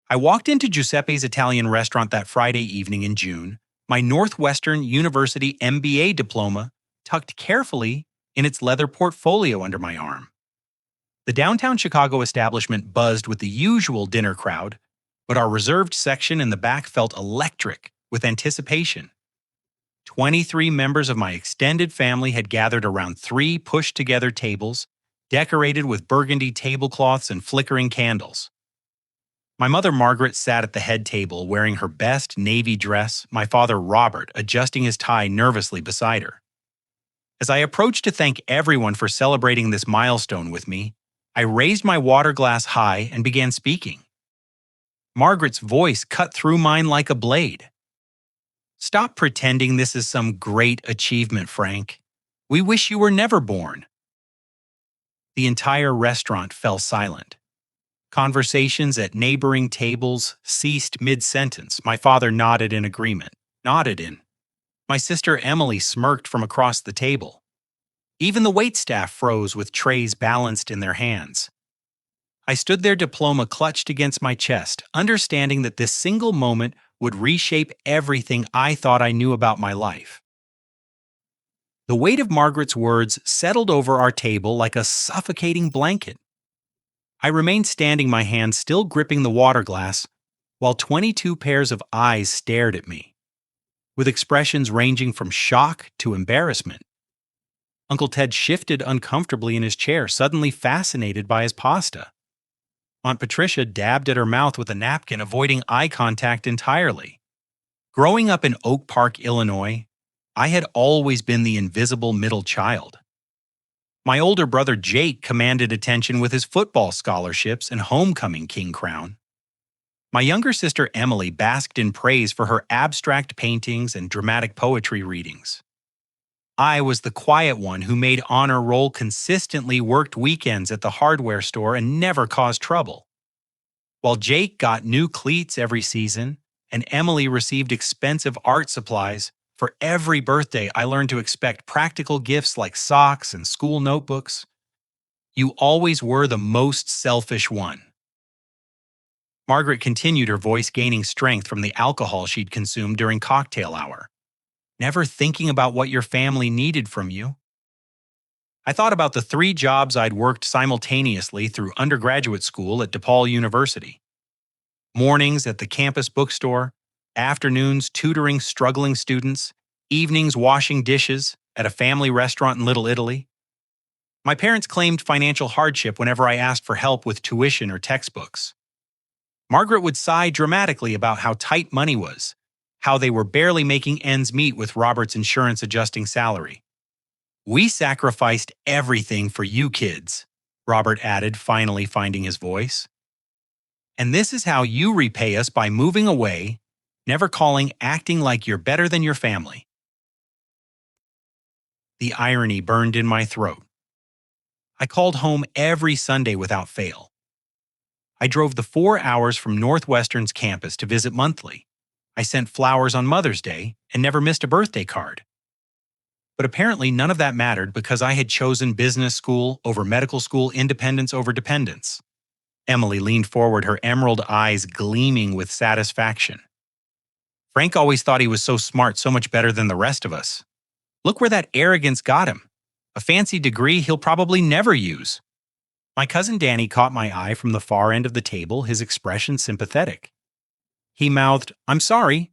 I walked into Giuseppe's Italian restaurant that Friday evening in June, my Northwestern University MBA diploma tucked carefully in its leather portfolio under my arm. The downtown Chicago establishment buzzed with the usual dinner crowd, but our reserved section in the back felt electric with anticipation. 23 members of my extended family had gathered around three pushed-together tables, decorated with burgundy tablecloths and flickering candles. My mother Margaret sat at the head table wearing her best navy dress, my father Robert adjusting his tie nervously beside her. As I approached to thank everyone for celebrating this milestone with me, I raised my water glass high and began speaking. Margaret's voice cut through mine like a blade. "Stop pretending this is some great achievement, Frank. We wish you were never born." The entire restaurant fell silent. Conversations at neighboring tables ceased mid-sentence. My father nodded in agreement. My sister Emily smirked from across the table. Even the waitstaff froze with trays balanced in their hands. I stood there, diploma clutched against my chest, understanding that this single moment would reshape everything I thought I knew about my life. The weight of Margaret's words settled over our table like a suffocating blanket. I remained standing, my hand still gripping the water glass, while 22 pairs of eyes stared at me, with expressions ranging from shock to embarrassment. Uncle Ted shifted uncomfortably in his chair, suddenly fascinated by his pasta. Aunt Patricia dabbed at her mouth with a napkin, avoiding eye contact entirely. Growing up in Oak Park, Illinois, I had always been the invisible middle child. My older brother Jake commanded attention with his football scholarships and homecoming king crown. My younger sister Emily basked in praise for her abstract paintings and dramatic poetry readings. I was the quiet one who made honor roll, consistently worked weekends at the hardware store, and never caused trouble. While Jake got new cleats every season, and Emily received expensive art supplies, for every birthday I learned to expect practical gifts like socks and school notebooks. You always were the most selfish one. Margaret continued, her voice gaining strength from the alcohol she'd consumed during cocktail hour. Never thinking about what your family needed from you. I thought about the 3 jobs I'd worked simultaneously through undergraduate school at DePaul University. Mornings at the campus bookstore, afternoons tutoring struggling students, evenings washing dishes at a family restaurant in Little Italy. My parents claimed financial hardship whenever I asked for help with tuition or textbooks. Margaret would sigh dramatically about how tight money was, how they were barely making ends meet with Robert's insurance adjusting salary. "We sacrificed everything for you kids," Robert added, finally finding his voice. "And this is how you repay us, by moving away, never calling, acting like you're better than your family." The irony burned in my throat. I called home every Sunday without fail. I drove the 4 hours from Northwestern's campus to visit monthly. I sent flowers on Mother's Day and never missed a birthday card. But apparently none of that mattered because I had chosen business school over medical school, independence over dependence. Emily leaned forward, her emerald eyes gleaming with satisfaction. "Frank always thought he was so smart, so much better than the rest of us. Look where that arrogance got him. A fancy degree he'll probably never use." My cousin Danny caught my eye from the far end of the table, his expression sympathetic. He mouthed, "I'm sorry,"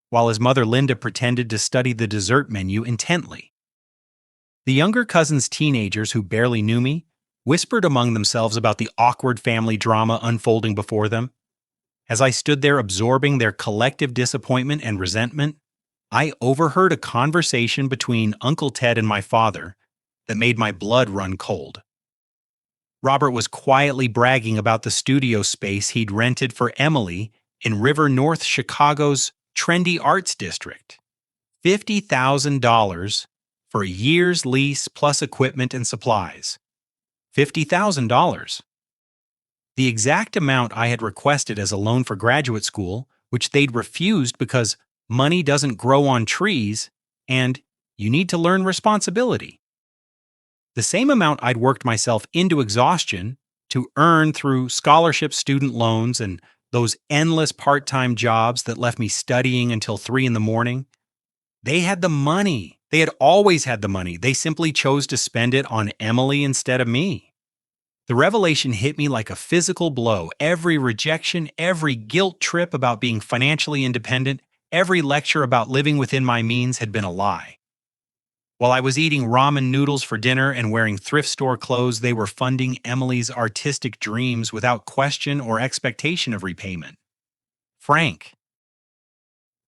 while his mother Linda pretended to study the dessert menu intently. The younger cousin's teenagers, who barely knew me, whispered among themselves about the awkward family drama unfolding before them. As I stood there absorbing their collective disappointment and resentment, I overheard a conversation between Uncle Ted and my father that made my blood run cold. Robert was quietly bragging about the studio space he'd rented for Emily in River North Chicago's trendy arts district. $50,000 for a year's lease plus equipment and supplies. $50,000. The exact amount I had requested as a loan for graduate school, which they'd refused because money doesn't grow on trees and you need to learn responsibility. The same amount I'd worked myself into exhaustion to earn through scholarship, student loans, and those endless part-time jobs that left me studying until 3 in the morning. They had the money. They had always had the money. They simply chose to spend it on Emily instead of me. The revelation hit me like a physical blow. Every rejection, every guilt trip about being financially independent, every lecture about living within my means had been a lie. While I was eating ramen noodles for dinner and wearing thrift store clothes, they were funding Emily's artistic dreams without question or expectation of repayment. Frank.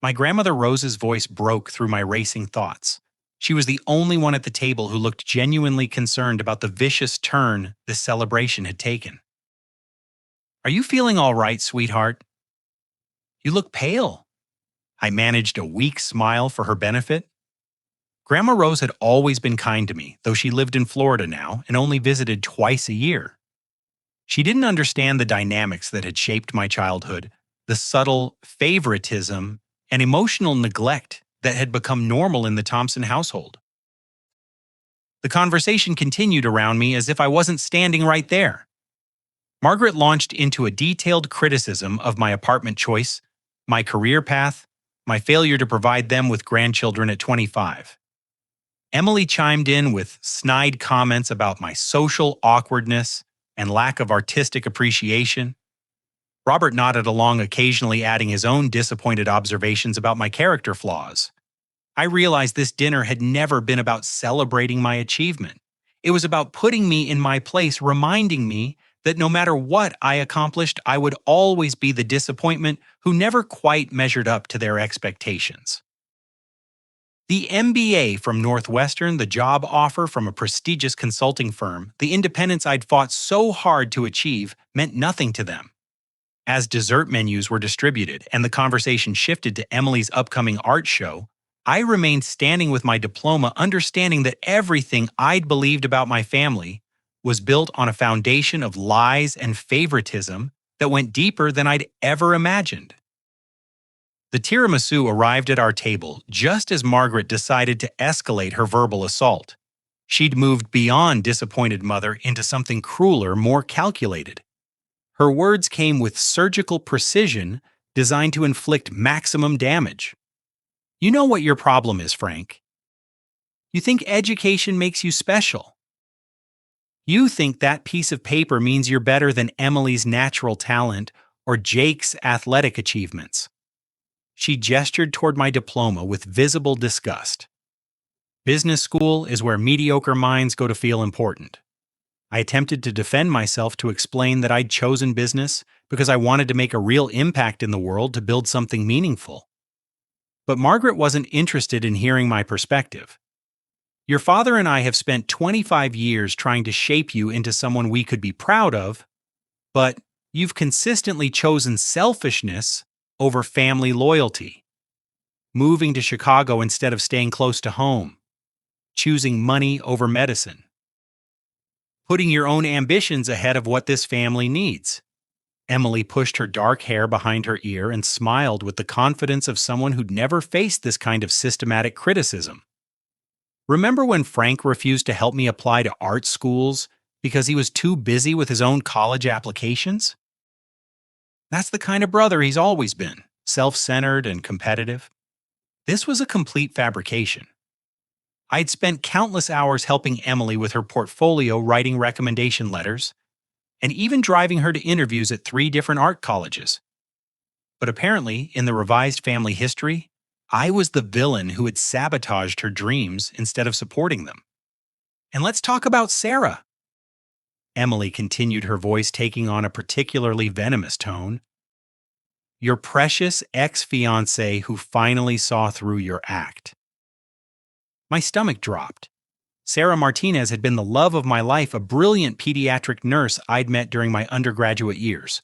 My grandmother Rose's voice broke through my racing thoughts. She was the only one at the table who looked genuinely concerned about the vicious turn this celebration had taken. "Are you feeling all right, sweetheart? You look pale." I managed a weak smile for her benefit. Grandma Rose had always been kind to me, though she lived in Florida now and only visited twice a year. She didn't understand the dynamics that had shaped my childhood, the subtle favoritism and emotional neglect that had become normal in the Thompson household. The conversation continued around me as if I wasn't standing right there. Margaret launched into a detailed criticism of my apartment choice, my career path, my failure to provide them with grandchildren at 25. Emily chimed in with snide comments about my social awkwardness and lack of artistic appreciation. Robert nodded along, occasionally adding his own disappointed observations about my character flaws. I realized this dinner had never been about celebrating my achievement. It was about putting me in my place, reminding me that no matter what I accomplished, I would always be the disappointment who never quite measured up to their expectations. The MBA from Northwestern, the job offer from a prestigious consulting firm, the independence I'd fought so hard to achieve meant nothing to them. As dessert menus were distributed and the conversation shifted to Emily's upcoming art show, I remained standing with my diploma, understanding that everything I'd believed about my family was built on a foundation of lies and favoritism that went deeper than I'd ever imagined. The tiramisu arrived at our table just as Margaret decided to escalate her verbal assault. She'd moved beyond disappointed mother into something crueler, more calculated. Her words came with surgical precision designed to inflict maximum damage. "You know what your problem is, Frank. You think education makes you special. You think that piece of paper means you're better than Emily's natural talent or Jake's athletic achievements." She gestured toward my diploma with visible disgust. "Business school is where mediocre minds go to feel important." I attempted to defend myself, to explain that I'd chosen business because I wanted to make a real impact in the world, to build something meaningful. But Margaret wasn't interested in hearing my perspective. "Your father and I have spent 25 years trying to shape you into someone we could be proud of, but you've consistently chosen selfishness over family loyalty. Moving to Chicago instead of staying close to home. Choosing money over medicine. Putting your own ambitions ahead of what this family needs." Emily pushed her dark hair behind her ear and smiled with the confidence of someone who'd never faced this kind of systematic criticism. "Remember when Frank refused to help me apply to art schools because he was too busy with his own college applications? That's the kind of brother he's always been, self-centered and competitive." This was a complete fabrication. I'd spent countless hours helping Emily with her portfolio, writing recommendation letters, and even driving her to interviews at 3 different art colleges. But apparently, in the revised family history, I was the villain who had sabotaged her dreams instead of supporting them. "And let's talk about Sarah." Emily continued, her voice taking on a particularly venomous tone. "Your precious ex-fiancé who finally saw through your act." My stomach dropped. Sarah Martinez had been the love of my life, a brilliant pediatric nurse I'd met during my undergraduate years.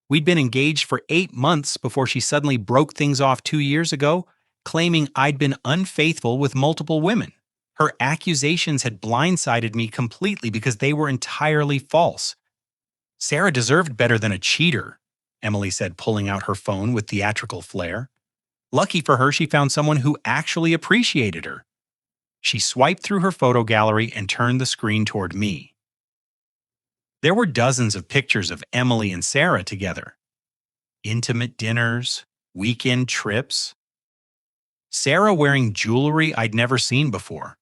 We'd been engaged for 8 months before she suddenly broke things off 2 years ago, claiming I'd been unfaithful with multiple women. Her accusations had blindsided me completely because they were entirely false. "Sarah deserved better than a cheater," Emily said, pulling out her phone with theatrical flair. "Lucky for her, she found someone who actually appreciated her." She swiped through her photo gallery and turned the screen toward me. There were dozens of pictures of Emily and Sarah together. Intimate dinners, weekend trips. Sarah wearing jewelry I'd never seen before.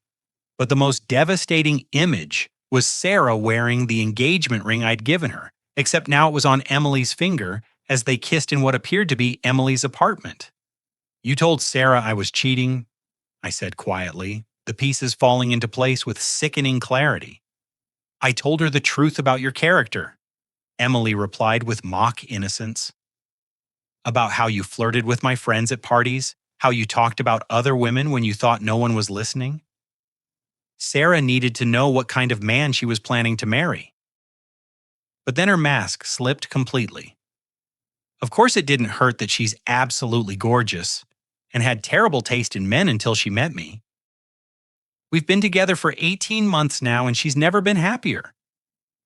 But the most devastating image was Sarah wearing the engagement ring I'd given her, except now it was on Emily's finger as they kissed in what appeared to be Emily's apartment. "You told Sarah I was cheating," I said quietly, the pieces falling into place with sickening clarity. "I told her the truth about your character," Emily replied with mock innocence. "About how you flirted with my friends at parties, how you talked about other women when you thought no one was listening." Sarah needed to know what kind of man she was planning to marry. But then her mask slipped completely. Of course, it didn't hurt that she's absolutely gorgeous and had terrible taste in men until she met me. We've been together for 18 months now, and she's never been happier.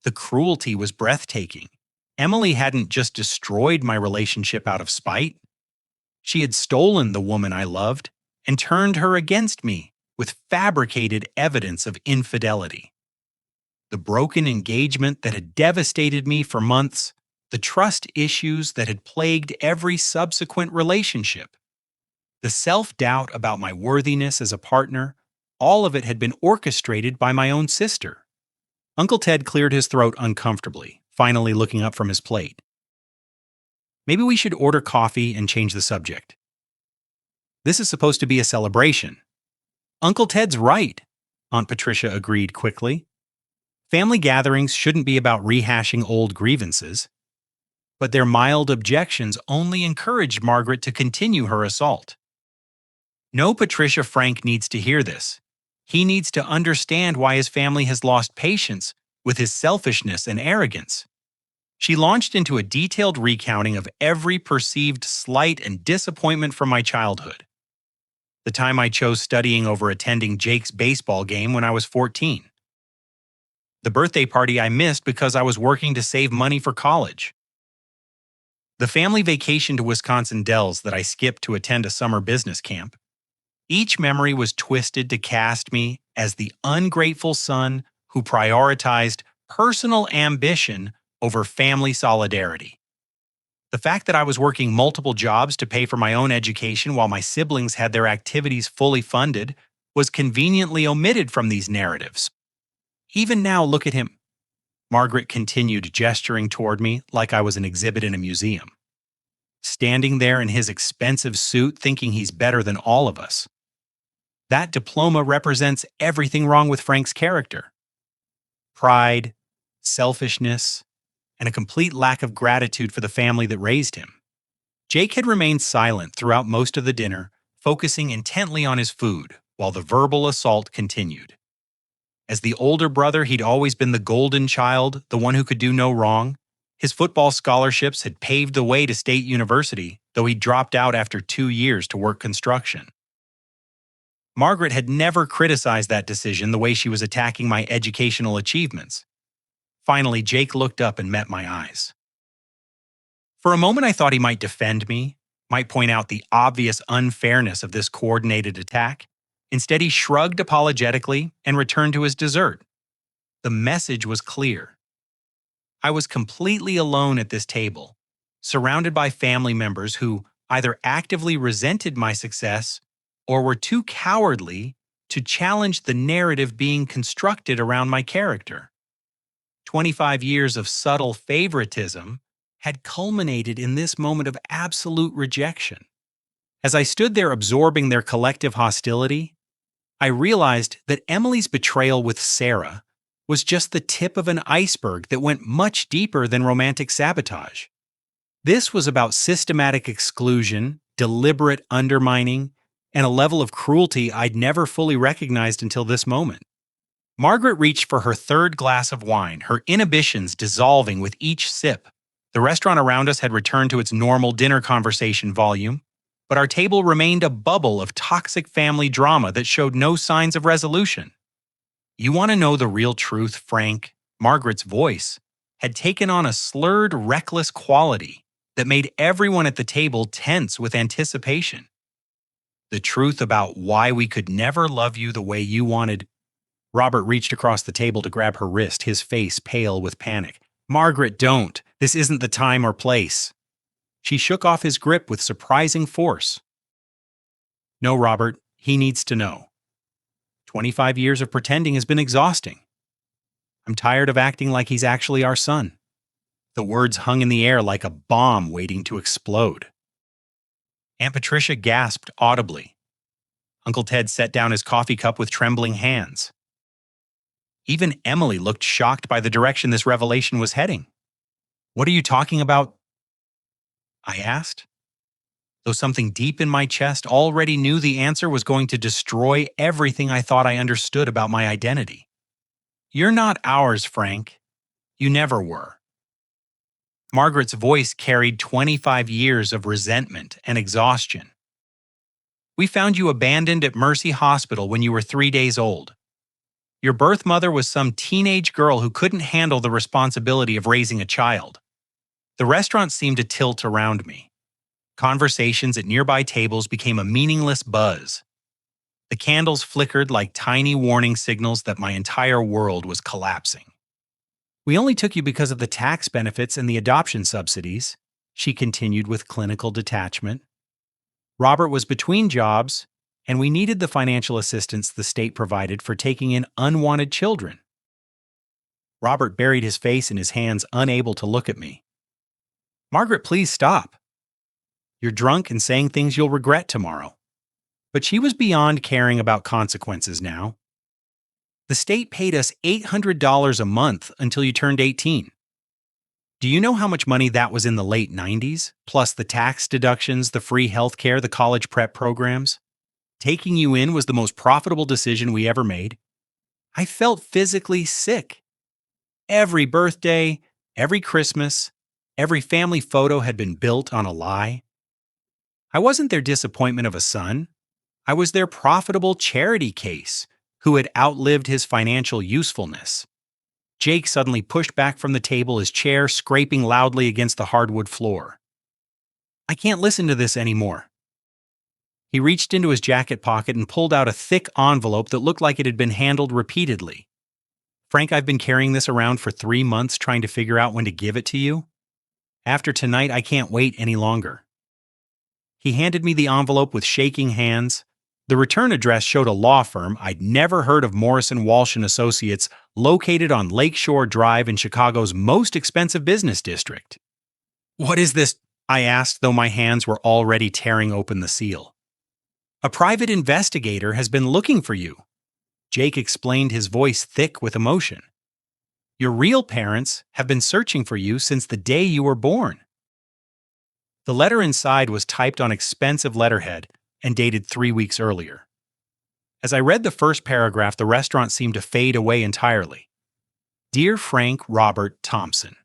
The cruelty was breathtaking. Emily hadn't just destroyed my relationship out of spite. She had stolen the woman I loved and turned her against me with fabricated evidence of infidelity. The broken engagement that had devastated me for months, the trust issues that had plagued every subsequent relationship, the self-doubt about my worthiness as a partner, all of it had been orchestrated by my own sister. Uncle Ted cleared his throat uncomfortably, finally looking up from his plate. "Maybe we should order coffee and change the subject. This is supposed to be a celebration." "Uncle Ted's right," Aunt Patricia agreed quickly. "Family gatherings shouldn't be about rehashing old grievances." But their mild objections only encouraged Margaret to continue her assault. "No, Patricia, Frank needs to hear this. He needs to understand why his family has lost patience with his selfishness and arrogance." She launched into a detailed recounting of every perceived slight and disappointment from my childhood. The time I chose studying over attending Jake's baseball game when I was 14. The birthday party I missed because I was working to save money for college. The family vacation to Wisconsin Dells that I skipped to attend a summer business camp. Each memory was twisted to cast me as the ungrateful son who prioritized personal ambition over family solidarity. The fact that I was working multiple jobs to pay for my own education while my siblings had their activities fully funded was conveniently omitted from these narratives. "Even now, look at him," Margaret continued, gesturing toward me like I was an exhibit in a museum. "Standing there in his expensive suit thinking he's better than all of us. That diploma represents everything wrong with Frank's character. Pride, selfishness, and a complete lack of gratitude for the family that raised him." Jake had remained silent throughout most of the dinner, focusing intently on his food, while the verbal assault continued. As the older brother, he'd always been the golden child, the one who could do no wrong. His football scholarships had paved the way to State University, though he dropped out after 2 years to work construction. Margaret had never criticized that decision the way she was attacking my educational achievements. Finally, Jake looked up and met my eyes. For a moment, I thought he might defend me, might point out the obvious unfairness of this coordinated attack. Instead, he shrugged apologetically and returned to his dessert. The message was clear. I was completely alone at this table, surrounded by family members who either actively resented my success or were too cowardly to challenge the narrative being constructed around my character. 25 years of subtle favoritism had culminated in this moment of absolute rejection. As I stood there absorbing their collective hostility, I realized that Emily's betrayal with Sarah was just the tip of an iceberg that went much deeper than romantic sabotage. This was about systematic exclusion, deliberate undermining, and a level of cruelty I'd never fully recognized until this moment. Margaret reached for her third glass of wine, her inhibitions dissolving with each sip. The restaurant around us had returned to its normal dinner conversation volume, but our table remained a bubble of toxic family drama that showed no signs of resolution. "You want to know the real truth, Frank?" Margaret's voice had taken on a slurred, reckless quality that made everyone at the table tense with anticipation. "The truth about why we could never love you the way you wanted." Robert reached across the table to grab her wrist, his face pale with panic. "Margaret, don't. This isn't the time or place." She shook off his grip with surprising force. No, Robert, he needs to know. 25 years of pretending has been exhausting. I'm tired of acting like he's actually our son. The words hung in the air like a bomb waiting to explode. Aunt Patricia gasped audibly. Uncle Ted set down his coffee cup with trembling hands. Even Emily looked shocked by the direction this revelation was heading. What are you talking about? I asked, though something deep in my chest already knew the answer was going to destroy everything I thought I understood about my identity. You're not ours, Frank. You never were. Margaret's voice carried 25 years of resentment and exhaustion. We found you abandoned at Mercy Hospital when you were 3 days old. Your birth mother was some teenage girl who couldn't handle the responsibility of raising a child. The restaurant seemed to tilt around me. Conversations at nearby tables became a meaningless buzz. The candles flickered like tiny warning signals that my entire world was collapsing. We only took you because of the tax benefits and the adoption subsidies, she continued with clinical detachment. Robert was between jobs, and we needed the financial assistance the state provided for taking in unwanted children. Robert buried his face in his hands, unable to look at me. Margaret, please stop. You're drunk and saying things you'll regret tomorrow. But she was beyond caring about consequences now. The state paid us $800 a month until you turned 18. Do you know how much money that was in the late 90s, plus the tax deductions, the free health care, the college prep programs? Taking you in was the most profitable decision we ever made. I felt physically sick. Every birthday, every Christmas, every family photo had been built on a lie. I wasn't their disappointment of a son. I was their profitable charity case who had outlived his financial usefulness. Jake suddenly pushed back from the table, his chair scraping loudly against the hardwood floor. I can't listen to this anymore. He reached into his jacket pocket and pulled out a thick envelope that looked like it had been handled repeatedly. Frank, I've been carrying this around for 3 months trying to figure out when to give it to you. After tonight, I can't wait any longer. He handed me the envelope with shaking hands. The return address showed a law firm I'd never heard of, Morrison Walsh & Associates, located on Lakeshore Drive in Chicago's most expensive business district. What is this? I asked, though my hands were already tearing open the seal. A private investigator has been looking for you. Jake explained, his voice thick with emotion. Your real parents have been searching for you since the day you were born. The letter inside was typed on expensive letterhead and dated 3 weeks earlier. As I read the first paragraph, the restaurant seemed to fade away entirely. Dear Frank Robert Thompson,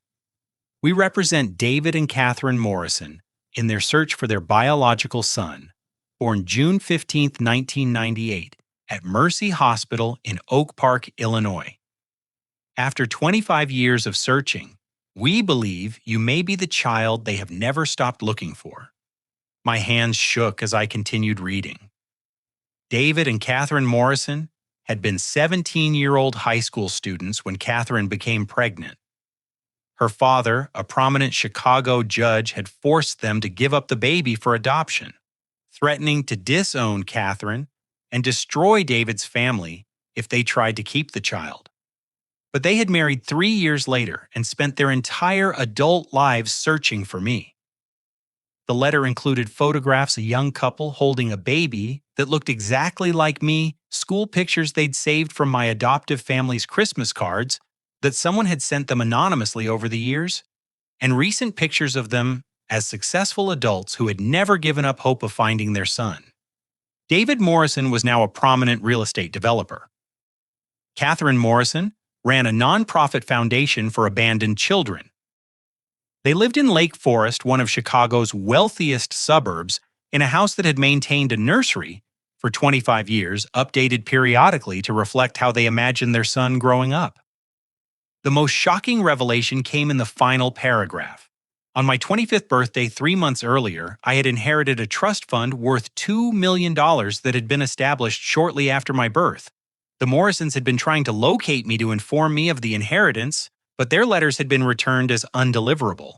we represent David and Catherine Morrison in their search for their biological son, born June 15, 1998, at Mercy Hospital in Oak Park, Illinois. After 25 years of searching, we believe you may be the child they have never stopped looking for. My hands shook as I continued reading. David and Catherine Morrison had been 17-year-old high school students when Catherine became pregnant. Her father, a prominent Chicago judge, had forced them to give up the baby for adoption, threatening to disown Catherine and destroy David's family if they tried to keep the child. But they had married 3 years later and spent their entire adult lives searching for me. The letter included photographs of a young couple holding a baby that looked exactly like me, school pictures they'd saved from my adoptive family's Christmas cards that someone had sent them anonymously over the years, and recent pictures of them as successful adults who had never given up hope of finding their son. David Morrison was now a prominent real estate developer. Catherine Morrison ran a nonprofit foundation for abandoned children. They lived in Lake Forest, one of Chicago's wealthiest suburbs, in a house that had maintained a nursery for 25 years, updated periodically to reflect how they imagined their son growing up. The most shocking revelation came in the final paragraph. On my 25th birthday 3 months earlier, I had inherited a trust fund worth $2 million that had been established shortly after my birth. The Morrisons had been trying to locate me to inform me of the inheritance, but their letters had been returned as undeliverable.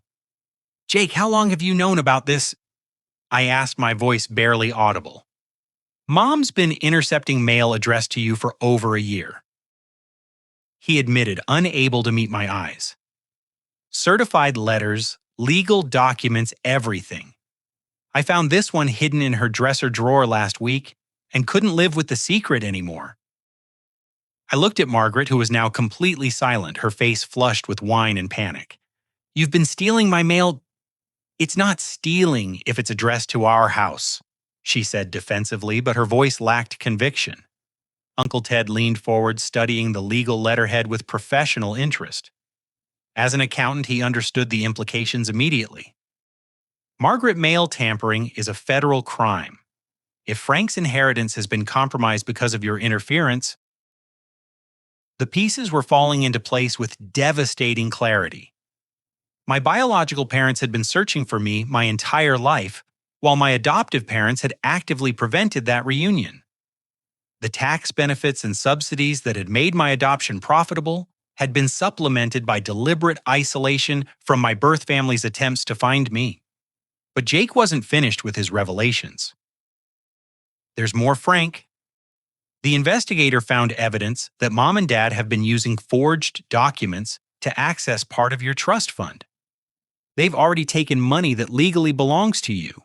Jake, how long have you known about this? I asked, my voice barely audible. Mom's been intercepting mail addressed to you for over a year. He admitted, unable to meet my eyes. Certified letters, legal documents, everything. I found this one hidden in her dresser drawer last week and couldn't live with the secret anymore. I looked at Margaret, who was now completely silent, her face flushed with wine and panic. You've been stealing my mail. It's not stealing if it's addressed to our house, she said defensively, but her voice lacked conviction. Uncle Ted leaned forward, studying the legal letterhead with professional interest. As an accountant, he understood the implications immediately. Margaret, mail tampering is a federal crime. If Frank's inheritance has been compromised because of your interference, the pieces were falling into place with devastating clarity. My biological parents had been searching for me my entire life, while my adoptive parents had actively prevented that reunion. The tax benefits and subsidies that had made my adoption profitable had been supplemented by deliberate isolation from my birth family's attempts to find me. But Jake wasn't finished with his revelations. There's more, Frank. The investigator found evidence that Mom and Dad have been using forged documents to access part of your trust fund. They've already taken money that legally belongs to you.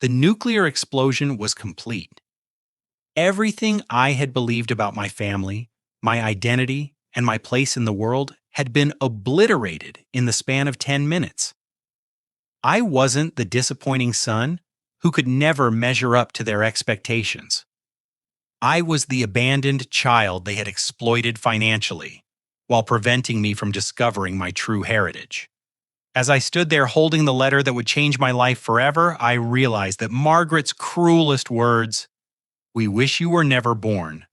The nuclear explosion was complete. Everything I had believed about my family, my identity, and my place in the world had been obliterated in the span of 10 minutes. I wasn't the disappointing son who could never measure up to their expectations. I was the abandoned child they had exploited financially, while preventing me from discovering my true heritage. As I stood there holding the letter that would change my life forever, I realized that Margaret's cruelest words, "We wish you were never born,"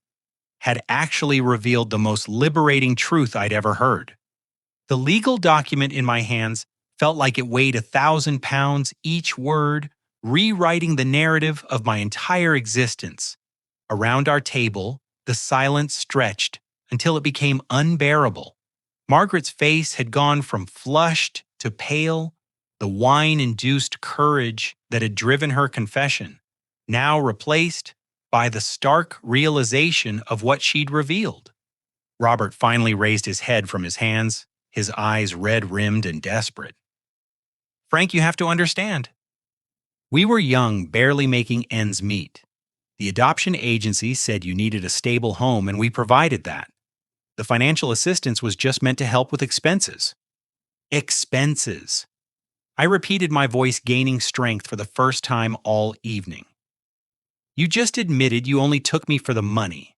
had actually revealed the most liberating truth I'd ever heard. The legal document in my hands felt like it weighed 1,000 pounds, each word rewriting the narrative of my entire existence. Around our table, the silence stretched until it became unbearable. Margaret's face had gone from flushed to pale, the wine-induced courage that had driven her confession, now replaced by the stark realization of what she'd revealed. Robert finally raised his head from his hands, his eyes red-rimmed and desperate. Frank, you have to understand. We were young, barely making ends meet. The adoption agency said you needed a stable home, and we provided that. The financial assistance was just meant to help with expenses. Expenses. I repeated, my voice gaining strength for the first time all evening. You just admitted you only took me for the money.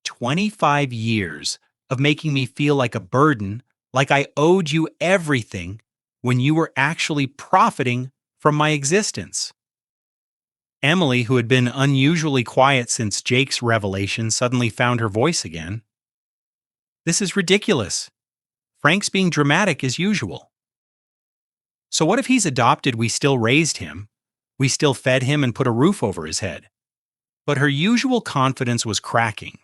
25 years of making me feel like a burden, like I owed you everything, when you were actually profiting from my existence. Emily, who had been unusually quiet since Jake's revelation, suddenly found her voice again. This is ridiculous. Frank's being dramatic as usual. So what if he's adopted? We still raised him. We still fed him and put a roof over his head. But her usual confidence was cracking.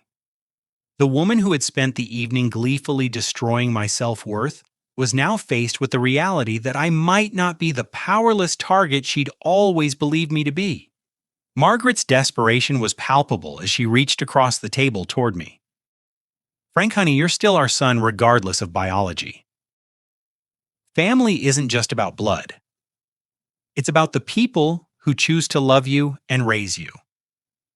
The woman who had spent the evening gleefully destroying my self-worth was now faced with the reality that I might not be the powerless target she'd always believed me to be. Margaret's desperation was palpable as she reached across the table toward me. Frank, honey, you're still our son regardless of biology. Family isn't just about blood. It's about the people who choose to love you and raise you.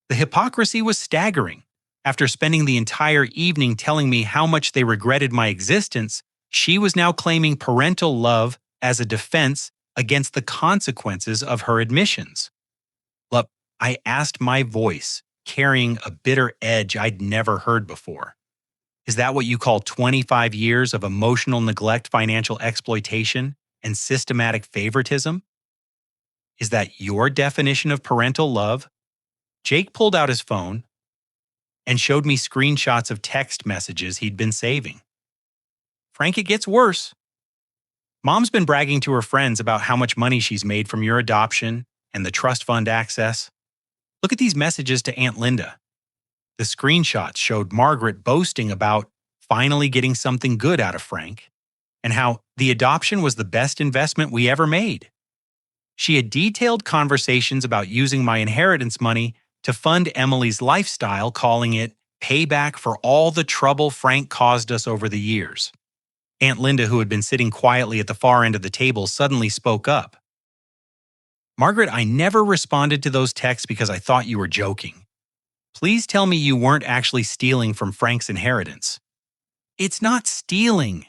The hypocrisy was staggering. After spending the entire evening telling me how much they regretted my existence, she was now claiming parental love as a defense against the consequences of her admissions. Look, I asked, my voice carrying a bitter edge I'd never heard before. Is that what you call 25 years of emotional neglect, financial exploitation, and systematic favoritism? Is that your definition of parental love? Jake pulled out his phone and showed me screenshots of text messages he'd been saving. Frank, it gets worse. Mom's been bragging to her friends about how much money she's made from your adoption and the trust fund access. Look at these messages to Aunt Linda. The screenshots showed Margaret boasting about finally getting something good out of Frank, and how the adoption was the best investment we ever made. She had detailed conversations about using my inheritance money to fund Emily's lifestyle, calling it payback for all the trouble Frank caused us over the years. Aunt Linda, who had been sitting quietly at the far end of the table, suddenly spoke up. "Margaret, I never responded to those texts because I thought you were joking. Please tell me you weren't actually stealing from Frank's inheritance." "It's not stealing,"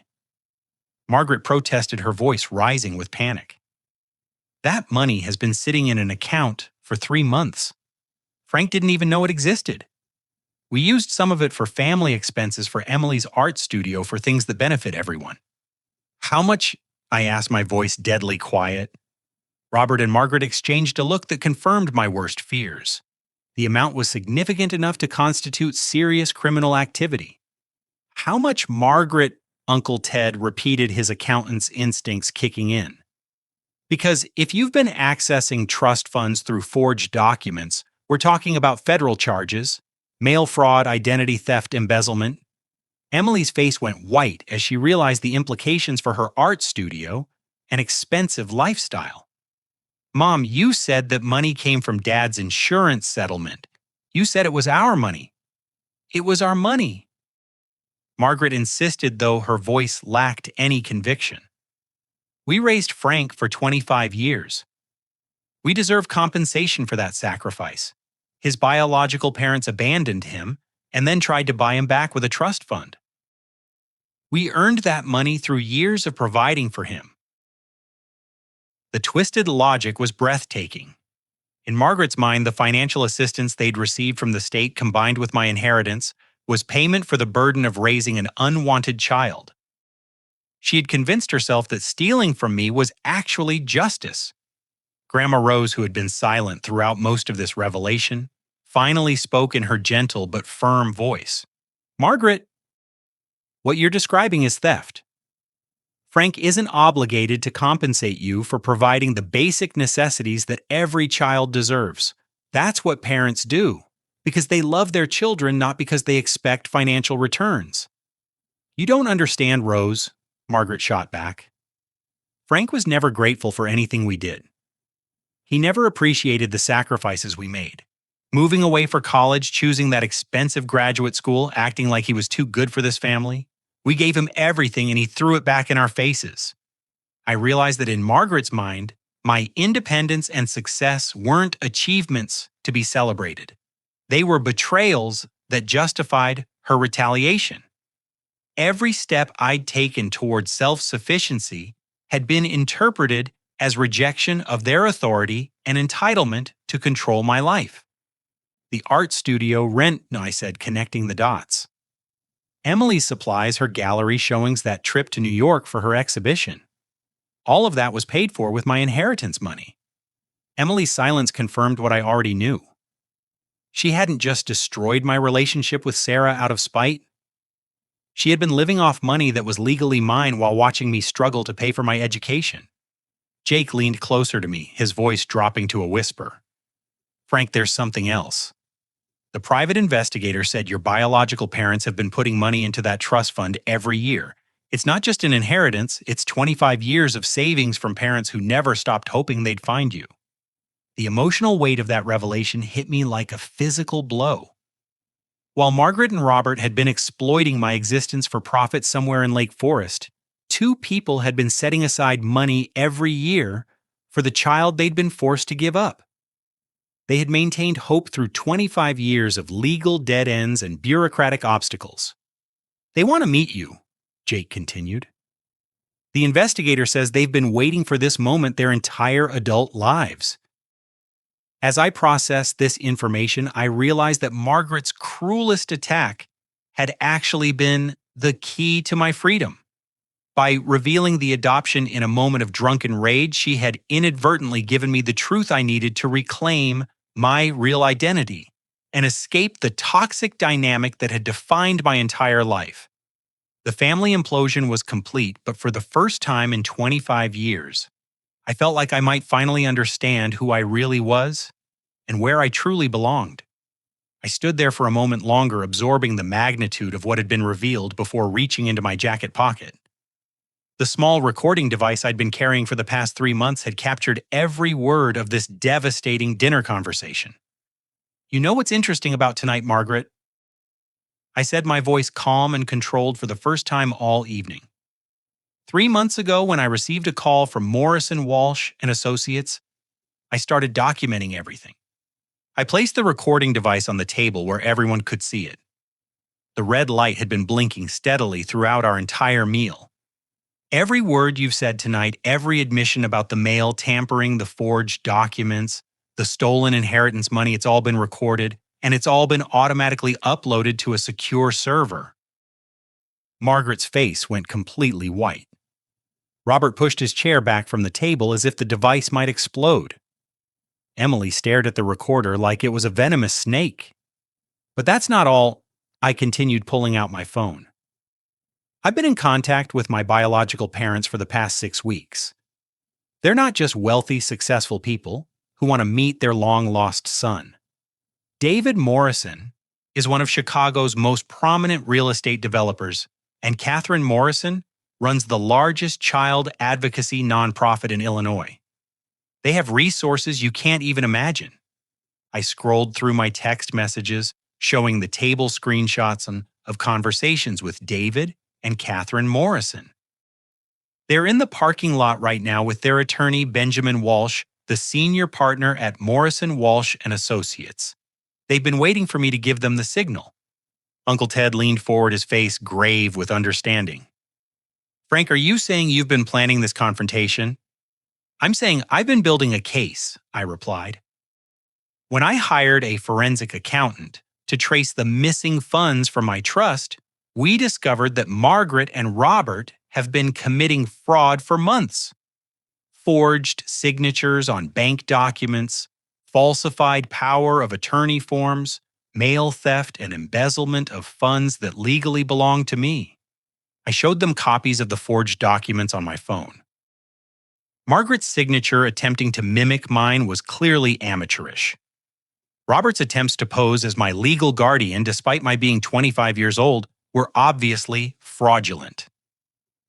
Margaret protested, her voice rising with panic. "That money has been sitting in an account for 3 months. Frank didn't even know it existed. We used some of it for family expenses for Emily's art studio for things that benefit everyone." "How much?" I asked, my voice deadly quiet. Robert and Margaret exchanged a look that confirmed my worst fears. The amount was significant enough to constitute serious criminal activity. "How much, Margaret?" Uncle Ted repeated, his accountant's instincts kicking in. "Because if you've been accessing trust funds through forged documents, we're talking about federal charges, mail fraud, identity theft, embezzlement." Emily's face went white as she realized the implications for her art studio and expensive lifestyle. "Mom, you said that money came from Dad's insurance settlement. You said it was our money." "It was our money," Margaret insisted, though her voice lacked any conviction. "We raised Frank for 25 years. We deserve compensation for that sacrifice. His biological parents abandoned him and then tried to buy him back with a trust fund. We earned that money through years of providing for him." The twisted logic was breathtaking. In Margaret's mind, the financial assistance they'd received from the state combined with my inheritance was payment for the burden of raising an unwanted child. She had convinced herself that stealing from me was actually justice. Grandma Rose, who had been silent throughout most of this revelation, finally spoke in her gentle but firm voice. "Margaret, what you're describing is theft. Frank isn't obligated to compensate you for providing the basic necessities that every child deserves. That's what parents do, because they love their children, not because they expect financial returns." "You don't understand, Rose," Margaret shot back. "Frank was never grateful for anything we did. He never appreciated the sacrifices we made. Moving away for college, choosing that expensive graduate school, acting like he was too good for this family. We gave him everything and he threw it back in our faces." I realized that in Margaret's mind, my independence and success weren't achievements to be celebrated. They were betrayals that justified her retaliation. Every step I'd taken toward self-sufficiency had been interpreted as rejection of their authority and entitlement to control my life. "The art studio rent," I said, connecting the dots. "Emily's supplies, her gallery showings, that trip to New York for her exhibition. All of that was paid for with my inheritance money." Emily's silence confirmed what I already knew. She hadn't just destroyed my relationship with Sarah out of spite. She had been living off money that was legally mine while watching me struggle to pay for my education. Jake leaned closer to me, his voice dropping to a whisper. "Frank, there's something else. The private investigator said your biological parents have been putting money into that trust fund every year. It's not just an inheritance, it's 25 years of savings from parents who never stopped hoping they'd find you." The emotional weight of that revelation hit me like a physical blow. While Margaret and Robert had been exploiting my existence for profit somewhere in Lake Forest, 2 people had been setting aside money every year for the child they'd been forced to give up. They had maintained hope through 25 years of legal dead ends and bureaucratic obstacles. "They want to meet you," Jake continued. "The investigator says they've been waiting for this moment their entire adult lives." As I processed this information, I realized that Margaret's cruelest attack had actually been the key to my freedom. By revealing the adoption in a moment of drunken rage, she had inadvertently given me the truth I needed to reclaim my real identity and escape the toxic dynamic that had defined my entire life. The family implosion was complete, but for the first time in 25 years, I felt like I might finally understand who I really was and where I truly belonged. I stood there for a moment longer, absorbing the magnitude of what had been revealed before reaching into my jacket pocket. The small recording device I'd been carrying for the past 3 months had captured every word of this devastating dinner conversation. "You know what's interesting about tonight, Margaret?" I said, my voice calm and controlled for the first time all evening. 3 months ago, when I received a call from Morrison Walsh and Associates, I started documenting everything. I placed the recording device on the table where everyone could see it. The red light had been blinking steadily throughout our entire meal. Every word you've said tonight, every admission about the mail tampering, the forged documents, the stolen inheritance money, it's all been recorded, and it's all been automatically uploaded to a secure server. Margaret's face went completely white. Robert pushed his chair back from the table as if the device might explode. Emily stared at the recorder like it was a venomous snake. But that's not all. I continued, pulling out my phone. I've been in contact with my biological parents for the past 6 weeks. They're not just wealthy, successful people who want to meet their long-lost son. David Morrison is one of Chicago's most prominent real estate developers, and Catherine Morrison runs the largest child advocacy nonprofit in Illinois. They have resources you can't even imagine. I scrolled through my text messages showing the table screenshots of conversations with David and Catherine Morrison. They're in the parking lot right now with their attorney, Benjamin Walsh, the senior partner at Morrison Walsh and Associates. They've been waiting for me to give them the signal. Uncle Ted leaned forward, his face grave with understanding. "Frank, are you saying you've been planning this confrontation?" "I'm saying I've been building a case," I replied. "When I hired a forensic accountant to trace the missing funds from my trust, we discovered that Margaret and Robert have been committing fraud for months. Forged signatures on bank documents, falsified power of attorney forms, mail theft, and embezzlement of funds that legally belong to me." I showed them copies of the forged documents on my phone. Margaret's signature attempting to mimic mine was clearly amateurish. Robert's attempts to pose as my legal guardian, despite my being 25 years old, were obviously fraudulent.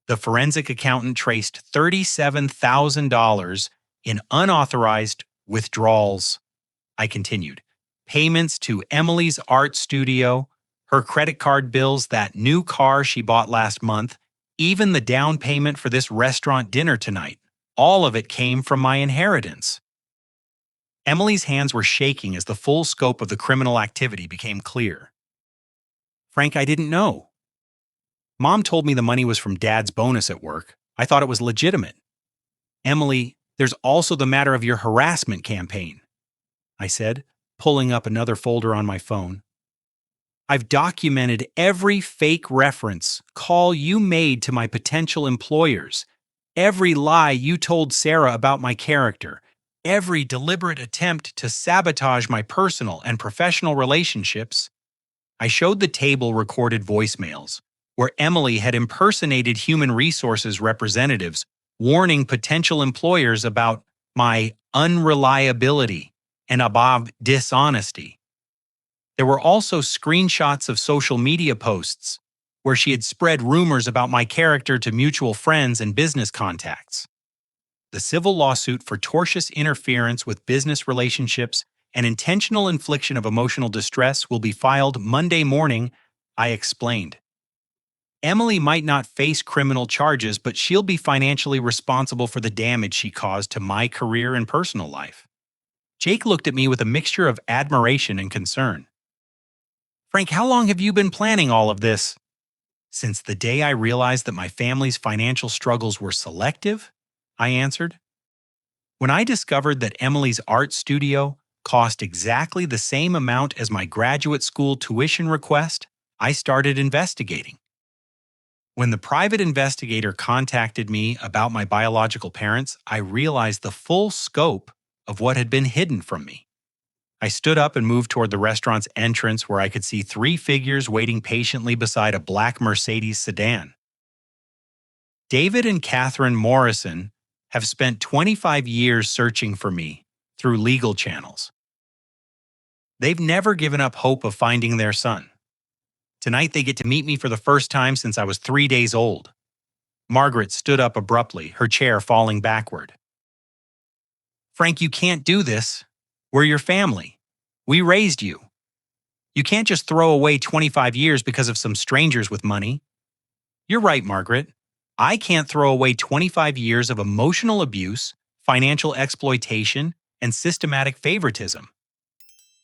The forensic accountant traced $37,000 in unauthorized withdrawals. I continued. Payments to Emily's art studio, her credit card bills, that new car she bought last month, even the down payment for this restaurant dinner tonight. All of it came from my inheritance. Emily's hands were shaking as the full scope of the criminal activity became clear. "Frank, I didn't know. Mom told me the money was from Dad's bonus at work. I thought it was legitimate." "Emily, there's also the matter of your harassment campaign," I said, pulling up another folder on my phone. "I've documented every fake reference, call you made to my potential employers, every lie you told Sarah about my character, every deliberate attempt to sabotage my personal and professional relationships." I showed the table recorded voicemails, where Emily had impersonated human resources representatives, warning potential employers about my unreliability and above dishonesty. There were also screenshots of social media posts where she had spread rumors about my character to mutual friends and business contacts. The civil lawsuit for tortious interference with business relationships and intentional infliction of emotional distress will be filed Monday morning, I explained. Emily might not face criminal charges, but she'll be financially responsible for the damage she caused to my career and personal life. Jake looked at me with a mixture of admiration and concern. "Frank, how long have you been planning all of this?" "Since the day I realized that my family's financial struggles were selective," I answered. "When I discovered that Emily's art studio cost exactly the same amount as my graduate school tuition request, I started investigating. When the private investigator contacted me about my biological parents, I realized the full scope of what had been hidden from me. I stood up and moved toward the restaurant's entrance where I could see 3 figures waiting patiently beside a black Mercedes sedan. David and Catherine Morrison have spent 25 years searching for me through legal channels. They've never given up hope of finding their son. Tonight they get to meet me for the first time since I was 3 days old. Margaret stood up abruptly, her chair falling backward. Frank, you can't do this. We're your family. We raised you. You can't just throw away 25 years because of some strangers with money. You're right, Margaret. I can't throw away 25 years of emotional abuse, financial exploitation, and systematic favoritism.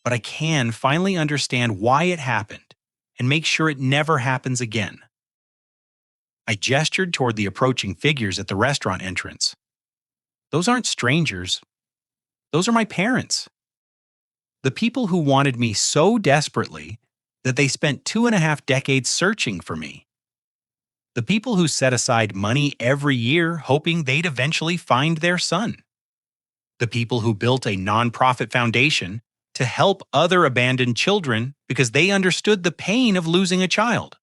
But I can finally understand why it happened and make sure it never happens again. I gestured toward the approaching figures at the restaurant entrance. Those aren't strangers. Those are my parents. The people who wanted me so desperately that they spent 2.5 decades searching for me. The people who set aside money every year hoping they'd eventually find their son. The people who built a nonprofit foundation to help other abandoned children because they understood the pain of losing a child.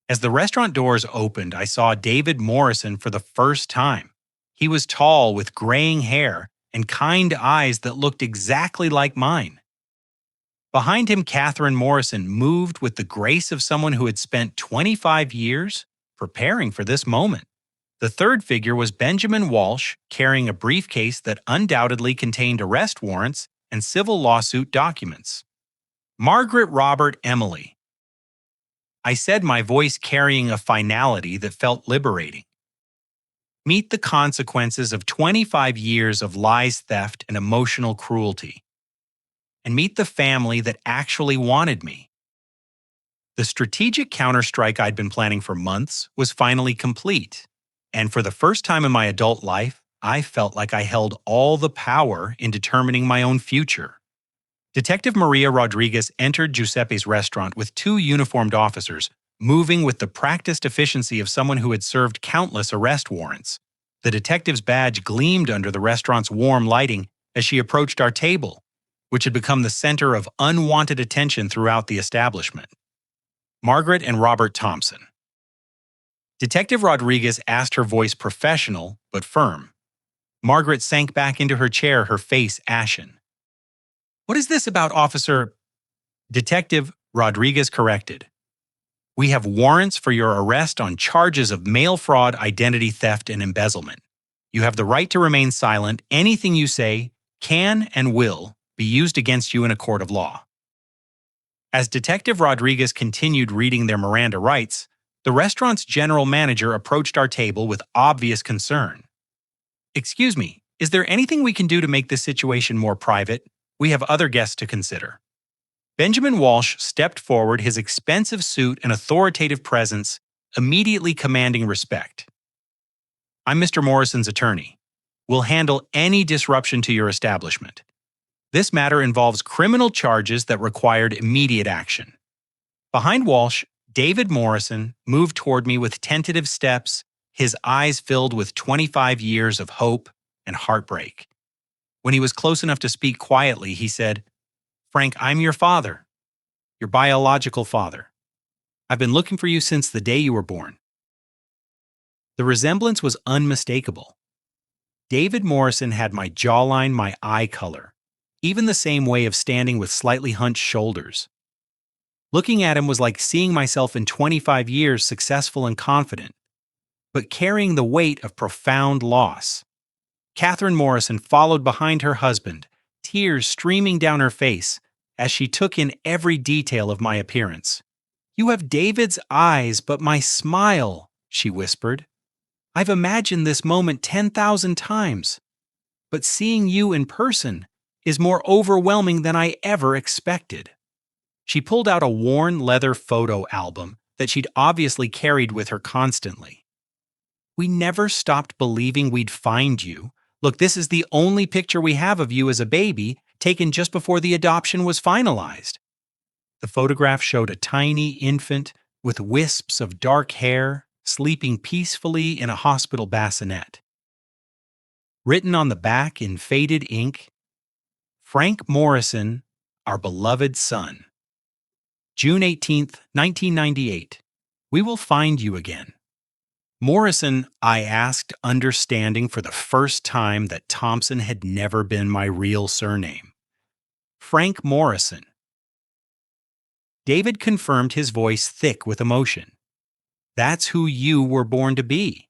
As the restaurant doors opened, I saw David Morrison for the first time. He was tall with graying hair and kind eyes that looked exactly like mine. Behind him, Catherine Morrison moved with the grace of someone who had spent 25 years preparing for this moment. The third figure was Benjamin Walsh, carrying a briefcase that undoubtedly contained arrest warrants and civil lawsuit documents. Margaret, Robert, Emily. I said, my voice carrying a finality that felt liberating. Meet the consequences of 25 years of lies, theft, and emotional cruelty. And meet the family that actually wanted me. The strategic counterstrike I'd been planning for months was finally complete, and for the first time in my adult life, I felt like I held all the power in determining my own future. Detective Maria Rodriguez entered Giuseppe's restaurant with 2 uniformed officers, moving with the practiced efficiency of someone who had served countless arrest warrants. The detective's badge gleamed under the restaurant's warm lighting as she approached our table, which had become the center of unwanted attention throughout the establishment. Margaret and Robert Thompson. Detective Rodriguez asked, her voice professional but firm. Margaret sank back into her chair, her face ashen. What is this about, Officer? Detective Rodriguez corrected. We have warrants for your arrest on charges of mail fraud, identity theft, and embezzlement. You have the right to remain silent. Anything you say can and will be used against you in a court of law. As Detective Rodriguez continued reading their Miranda rights, the restaurant's general manager approached our table with obvious concern. Excuse me, is there anything we can do to make this situation more private? We have other guests to consider. Benjamin Walsh stepped forward, his expensive suit and authoritative presence immediately commanding respect. I'm Mr. Morrison's attorney. We'll handle any disruption to your establishment. This matter involves criminal charges that required immediate action. Behind Walsh, David Morrison moved toward me with tentative steps, his eyes filled with 25 years of hope and heartbreak. When he was close enough to speak quietly, he said, Frank, I'm your father, your biological father. I've been looking for you since the day you were born. The resemblance was unmistakable. David Morrison had my jawline, my eye color, even the same way of standing with slightly hunched shoulders. Looking at him was like seeing myself in 25 years successful and confident, but carrying the weight of profound loss. Catherine Morrison followed behind her husband, tears streaming down her face as she took in every detail of my appearance. You have David's eyes, but my smile, she whispered. I've imagined this moment 10,000 times, but seeing you in person is more overwhelming than I ever expected. She pulled out a worn leather photo album that she'd obviously carried with her constantly. We never stopped believing we'd find you. Look, this is the only picture we have of you as a baby, taken just before the adoption was finalized. The photograph showed a tiny infant with wisps of dark hair, sleeping peacefully in a hospital bassinet. Written on the back in faded ink, Frank Morrison, our beloved son. June 18, 1998. We will find you again. Morrison, I asked, understanding for the first time that Thompson had never been my real surname. Frank Morrison. David confirmed, his voice thick with emotion. That's who you were born to be.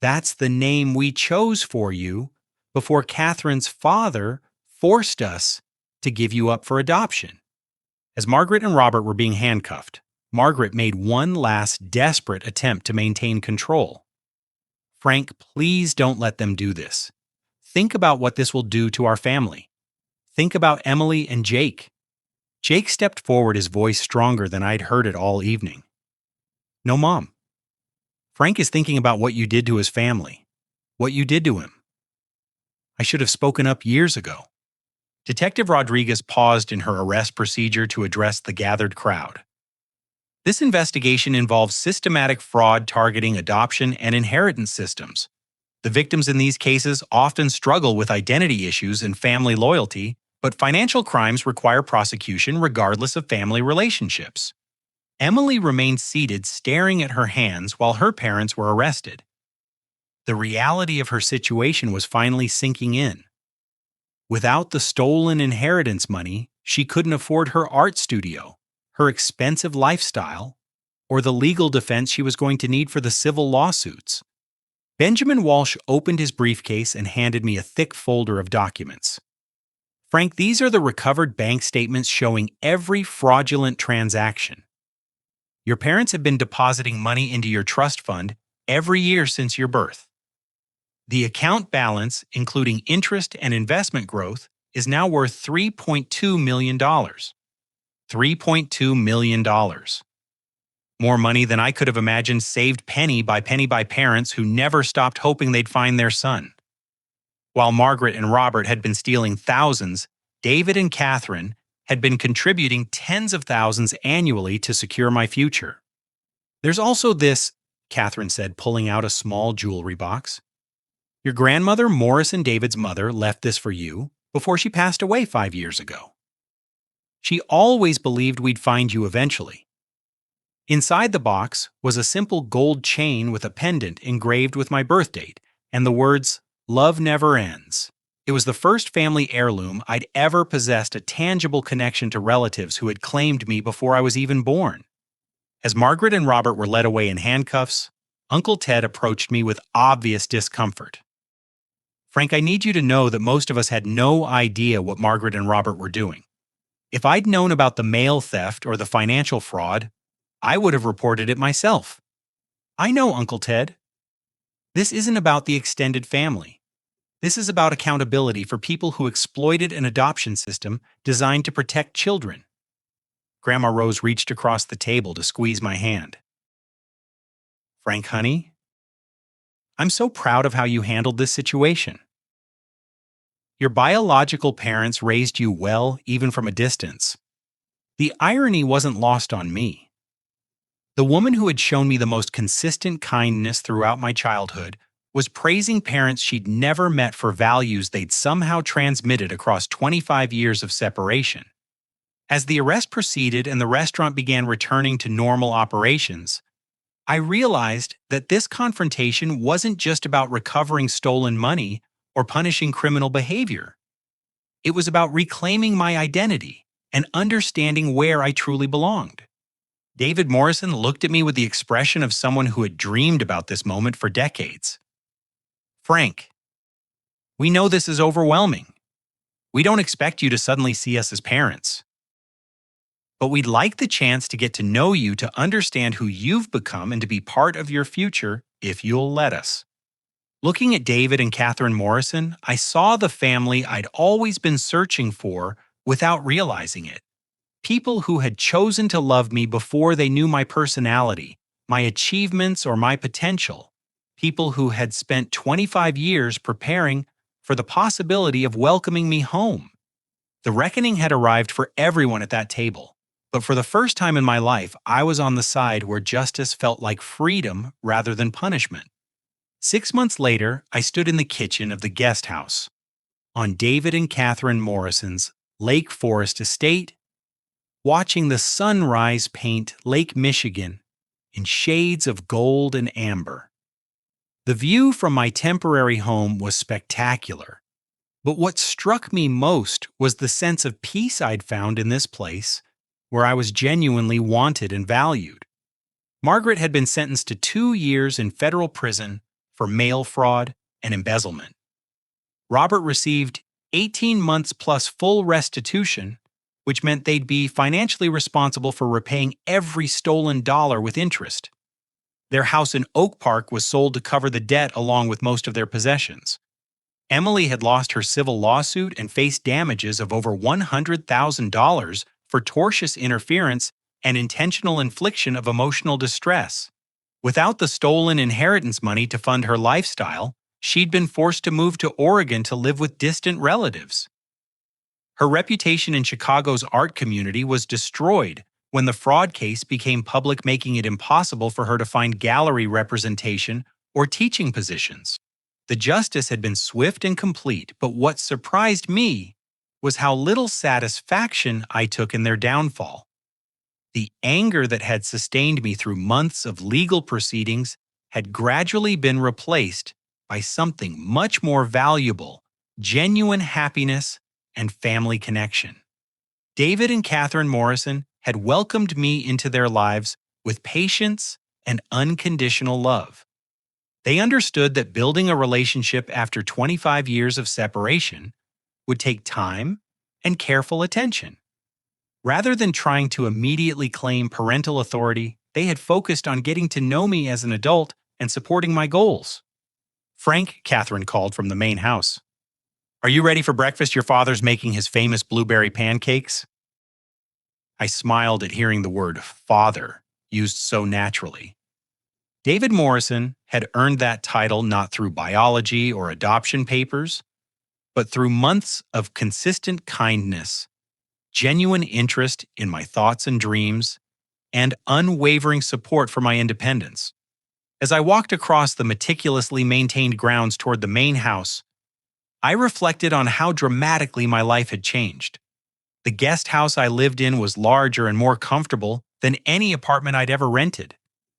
That's the name we chose for you before Catherine's father forced us to give you up for adoption." As Margaret and Robert were being handcuffed, Margaret made one last desperate attempt to maintain control. "Frank, please don't let them do this. Think about what this will do to our family. Think about Emily and Jake." Jake stepped forward, his voice stronger than I'd heard it all evening. "No, Mom. Frank is thinking about what you did to his family, what you did to him. I should have spoken up years ago." Detective Rodriguez paused in her arrest procedure to address the gathered crowd. "This investigation involves systematic fraud targeting adoption and inheritance systems. The victims in these cases often struggle with identity issues and family loyalty, but financial crimes require prosecution regardless of family relationships." Emily remained seated, staring at her hands while her parents were arrested. The reality of her situation was finally sinking in. Without the stolen inheritance money, she couldn't afford her art studio, her expensive lifestyle, or the legal defense she was going to need for the civil lawsuits. Benjamin Walsh opened his briefcase and handed me a thick folder of documents. "Frank, these are the recovered bank statements showing every fraudulent transaction. Your parents have been depositing money into your trust fund every year since your birth. The account balance, including interest and investment growth, is now worth $3.2 million. $3.2 million. More money than I could have imagined, saved penny by parents who never stopped hoping they'd find their son. While Margaret and Robert had been stealing thousands, David and Catherine had been contributing tens of thousands annually to secure my future. There's also this," Catherine said, pulling out a small jewelry box. "Your grandmother, Morris and David's mother, left this for you before she passed away 5 years ago. She always believed we'd find you eventually." Inside the box was a simple gold chain with a pendant engraved with my birth date and the words, "Love never ends." It was the first family heirloom I'd ever possessed a tangible connection to relatives who had claimed me before I was even born. As Margaret and Robert were led away in handcuffs, Uncle Ted approached me with obvious discomfort. "Frank, I need you to know that most of us had no idea what Margaret and Robert were doing. If I'd known about the mail theft or the financial fraud, I would have reported it myself." "I know, Uncle Ted. This isn't about the extended family. This is about accountability for people who exploited an adoption system designed to protect children." Grandma Rose reached across the table to squeeze my hand. "Frank, honey, I'm so proud of how you handled this situation. Your biological parents raised you well, even from a distance. The irony wasn't lost on me. The woman who had shown me the most consistent kindness throughout my childhood was praising parents she'd never met for values they'd somehow transmitted across 25 years of separation. As the arrest proceeded and the restaurant began returning to normal operations, I realized that this confrontation wasn't just about recovering stolen money or punishing criminal behavior. It was about reclaiming my identity and understanding where I truly belonged. David Morrison looked at me with the expression of someone who had dreamed about this moment for decades. "Frank, we know this is overwhelming. We don't expect you to suddenly see us as parents. But we'd like the chance to get to know you, to understand who you've become, and to be part of your future if you'll let us." Looking at David and Catherine Morrison, I saw the family I'd always been searching for without realizing it. People who had chosen to love me before they knew my personality, my achievements, or my potential. People who had spent 25 years preparing for the possibility of welcoming me home. The reckoning had arrived for everyone at that table, but for the first time in my life, I was on the side where justice felt like freedom rather than punishment. 6 months later, I stood in the kitchen of the guest house on David and Catherine Morrison's Lake Forest estate, watching the sunrise paint Lake Michigan in shades of gold and amber. The view from my temporary home was spectacular, but what struck me most was the sense of peace I'd found in this place where I was genuinely wanted and valued. Margaret had been sentenced to 2 years in federal prison for mail fraud and embezzlement. Robert received 18 months plus full restitution, which meant they'd be financially responsible for repaying every stolen dollar with interest. Their house in Oak Park was sold to cover the debt along with most of their possessions. Emily had lost her civil lawsuit and faced damages of over $100,000 for tortious interference and intentional infliction of emotional distress. Without the stolen inheritance money to fund her lifestyle, she'd been forced to move to Oregon to live with distant relatives. Her reputation in Chicago's art community was destroyed when the fraud case became public, making it impossible for her to find gallery representation or teaching positions. The justice had been swift and complete, but what surprised me was how little satisfaction I took in their downfall. The anger that had sustained me through months of legal proceedings had gradually been replaced by something much more valuable: genuine happiness and family connection. David and Catherine Morrison had welcomed me into their lives with patience and unconditional love. They understood that building a relationship after 25 years of separation would take time and careful attention. Rather than trying to immediately claim parental authority, they had focused on getting to know me as an adult and supporting my goals. "Frank," Catherine called from the main house. "Are you ready for breakfast? Your father's making his famous blueberry pancakes." I smiled at hearing the word "father" used so naturally. David Morrison had earned that title not through biology or adoption papers, but through months of consistent kindness, genuine interest in my thoughts and dreams, and unwavering support for my independence. As I walked across the meticulously maintained grounds toward the main house, I reflected on how dramatically my life had changed. The guest house I lived in was larger and more comfortable than any apartment I'd ever rented.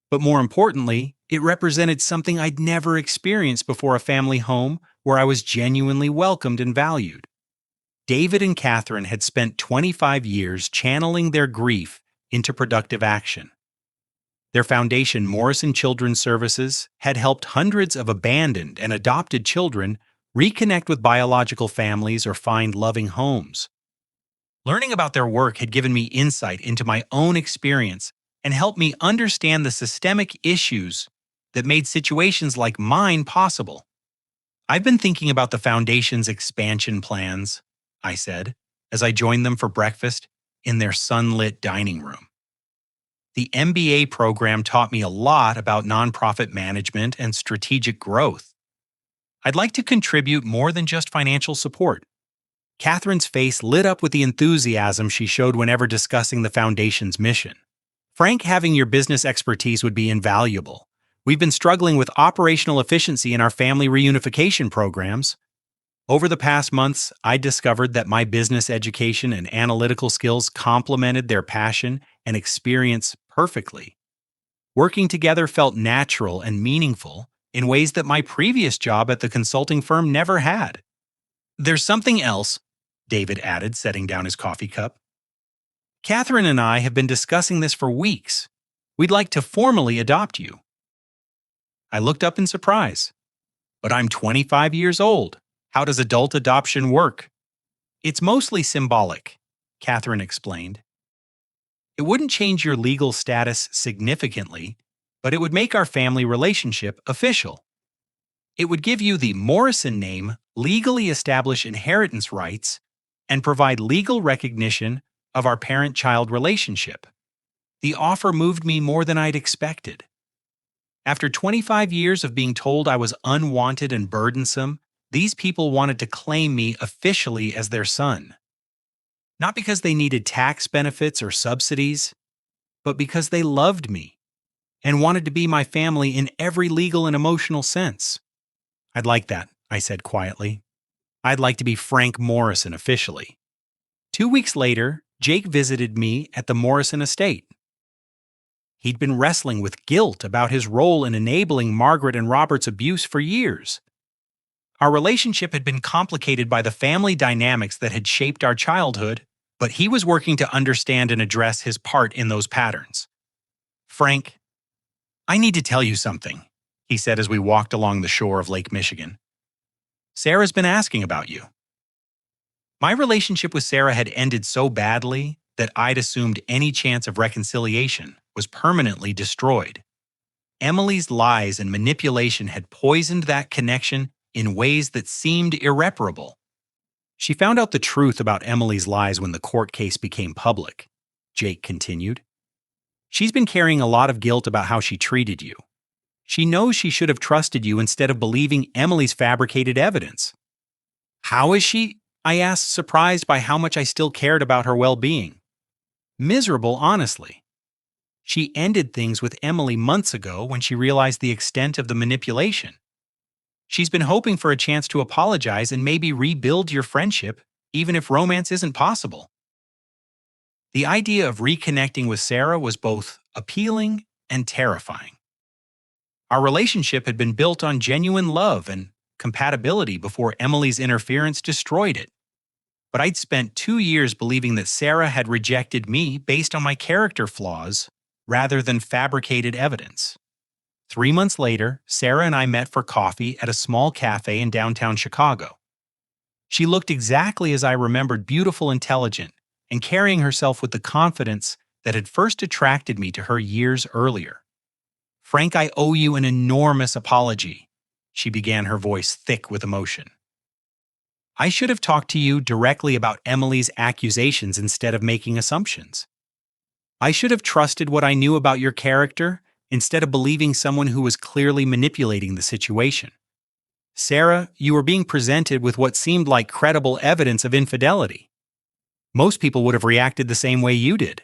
But more importantly, it represented something I'd never experienced before: a family home where I was genuinely welcomed and valued. David and Catherine had spent 25 years channeling their grief into productive action. Their foundation, Morrison Children's Services, had helped hundreds of abandoned and adopted children reconnect with biological families or find loving homes. Learning about their work had given me insight into my own experience and helped me understand the systemic issues that made situations like mine possible. "I've been thinking about the Foundation's expansion plans," I said, as I joined them for breakfast in their sunlit dining room. The MBA program taught me a lot about nonprofit management and strategic growth. I'd like to contribute more than just financial support. Catherine's face lit up with the enthusiasm she showed whenever discussing the Foundation's mission. "Frank, having your business expertise would be invaluable. We've been struggling with operational efficiency in our family reunification programs." Over the past months, I discovered that my business education and analytical skills complemented their passion and experience perfectly. Working together felt natural and meaningful in ways that my previous job at the consulting firm never had. "There's something else," David added, setting down his coffee cup. "Catherine and I have been discussing this for weeks. We'd like to formally adopt you." I looked up in surprise. "But I'm 25 years old. How does adult adoption work?" "It's mostly symbolic," Catherine explained. "It wouldn't change your legal status significantly, but it would make our family relationship official. It would give you the Morrison name, legally establish inheritance rights, and provide legal recognition of our parent-child relationship." The offer moved me more than I'd expected. After 25 years of being told I was unwanted and burdensome, these people wanted to claim me officially as their son. Not because they needed tax benefits or subsidies, but because they loved me and wanted to be my family in every legal and emotional sense. "I'd like that," I said quietly. "I'd like to be Frank Morrison officially." 2 weeks later, Jake visited me at the Morrison estate. He'd been wrestling with guilt about his role in enabling Margaret and Robert's abuse for years. Our relationship had been complicated by the family dynamics that had shaped our childhood, but he was working to understand and address his part in those patterns. "Frank, I need to tell you something," he said as we walked along the shore of Lake Michigan. "Sarah's been asking about you." My relationship with Sarah had ended so badly that I'd assumed any chance of reconciliation was permanently destroyed. Emily's lies and manipulation had poisoned that connection in ways that seemed irreparable. "She found out the truth about Emily's lies when the court case became public," Jake continued. "She's been carrying a lot of guilt about how she treated you. She knows she should have trusted you instead of believing Emily's fabricated evidence." "How is she?" I asked, surprised by how much I still cared about her well-being. "Miserable, honestly. She ended things with Emily months ago when she realized the extent of the manipulation. She's been hoping for a chance to apologize and maybe rebuild your friendship, even if romance isn't possible." The idea of reconnecting with Sarah was both appealing and terrifying. Our relationship had been built on genuine love and compatibility before Emily's interference destroyed it. But I'd spent 2 years believing that Sarah had rejected me based on my character flaws rather than fabricated evidence. 3 months later, Sarah and I met for coffee at a small cafe in downtown Chicago. She looked exactly as I remembered, beautiful, intelligent, and carrying herself with the confidence that had first attracted me to her years earlier. "Frank, I owe you an enormous apology," she began, her voice thick with emotion. "I should have talked to you directly about Emily's accusations instead of making assumptions. I should have trusted what I knew about your character instead of believing someone who was clearly manipulating the situation. Sarah, you were being presented with what seemed like credible evidence of infidelity. Most people would have reacted the same way you did."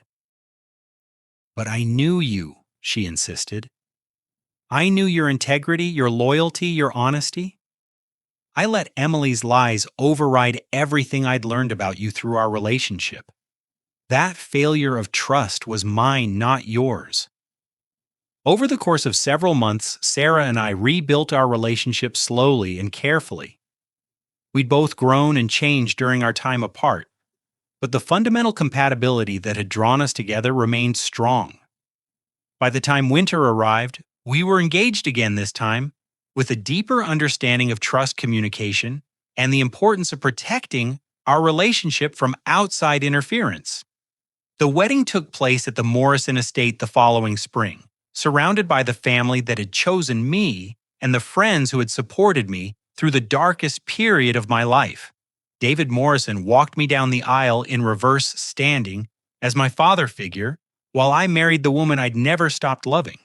"But I knew you," she insisted. "I knew your integrity, your loyalty, your honesty. I let Emily's lies override everything I'd learned about you through our relationship. That failure of trust was mine, not yours." Over the course of several months, Sarah and I rebuilt our relationship slowly and carefully. We'd both grown and changed during our time apart, but the fundamental compatibility that had drawn us together remained strong. By the time winter arrived, we were engaged again, this time with a deeper understanding of trust, communication, and the importance of protecting our relationship from outside interference. The wedding took place at the Morrison estate the following spring, surrounded by the family that had chosen me and the friends who had supported me through the darkest period of my life. David Morrison walked me down the aisle in reverse standing as my father figure, while I married the woman I'd never stopped loving.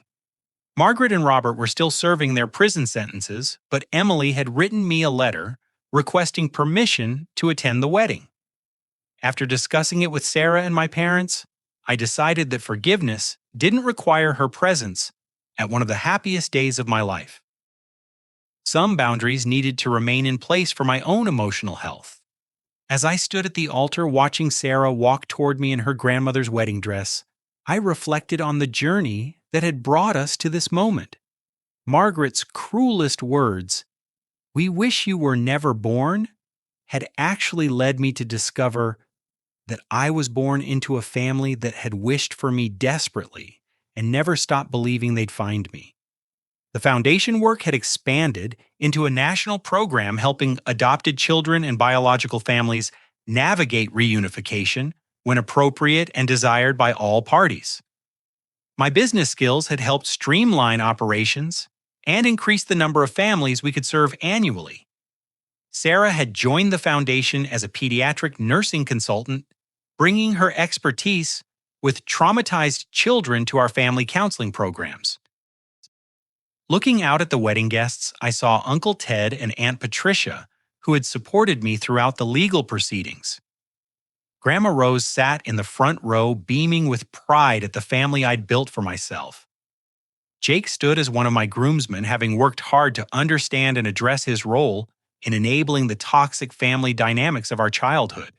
Margaret and Robert were still serving their prison sentences, but Emily had written me a letter requesting permission to attend the wedding. After discussing it with Sarah and my parents, I decided that forgiveness didn't require her presence at one of the happiest days of my life. Some boundaries needed to remain in place for my own emotional health. As I stood at the altar watching Sarah walk toward me in her grandmother's wedding dress, I reflected on the journey that had brought us to this moment. Margaret's cruelest words, "We wish you were never born," had actually led me to discover that I was born into a family that had wished for me desperately and never stopped believing they'd find me. The foundation work had expanded into a national program helping adopted children and biological families navigate reunification when appropriate and desired by all parties. My business skills had helped streamline operations and increase the number of families we could serve annually. Sarah had joined the foundation as a pediatric nursing consultant, bringing her expertise with traumatized children to our family counseling programs. Looking out at the wedding guests, I saw Uncle Ted and Aunt Patricia, who had supported me throughout the legal proceedings. Grandma Rose sat in the front row, beaming with pride at the family I'd built for myself. Jake stood as one of my groomsmen, having worked hard to understand and address his role in enabling the toxic family dynamics of our childhood.